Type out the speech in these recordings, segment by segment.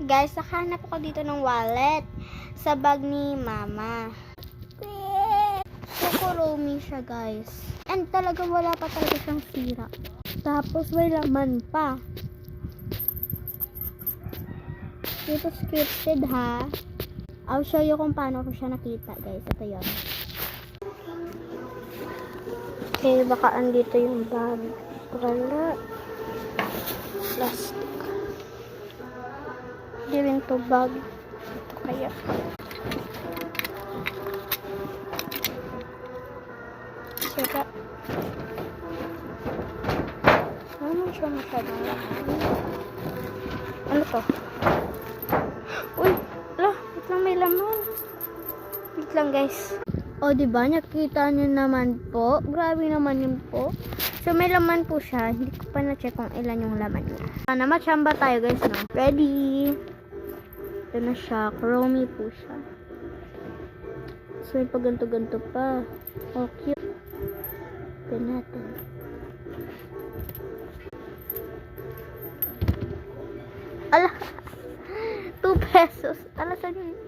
Guys, nakahanap ako dito ng wallet sa bag ni mama. So, Kuromi siya, guys. And talaga wala pa talaga siyang sira. Tapos may laman pa. Dito scripted, ha. I'll show you kung paano ko siya nakita, guys. Ito yun. Okay, baka andito yung bag. Wala. Plastic. Hindi rin to bag. Ito kaya. Sira. Ano siya masyadong laman? Ano to? Uy! Wait lang, may laman. Wait lang, guys. O, diba? Nakita nyo naman po. Grabe naman yun po. So, may laman po siya. Hindi ko pa na-check kung ilan yung laman niya. Sana machamba tayo, guys, no? Ready! Ito na siya. Kuromi po siya. So, may paganto-ganto pa. Oh, cute. Ito natin. Ala! 2 pesos. Ala, saan yun?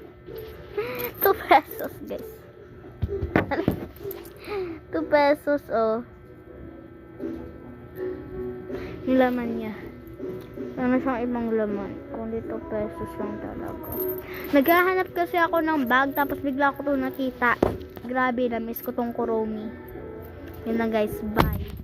2 pesos, guys. 2 pesos, oh. Yung laman niya. Ano siyang ibang laman. Kundi 2 pesos lang talaga. Naghahanap kasi ako ng bag, tapos bigla ko ito nakita. Grabe, na-miss ko tong Kuromi. Yun lang, guys. Bye.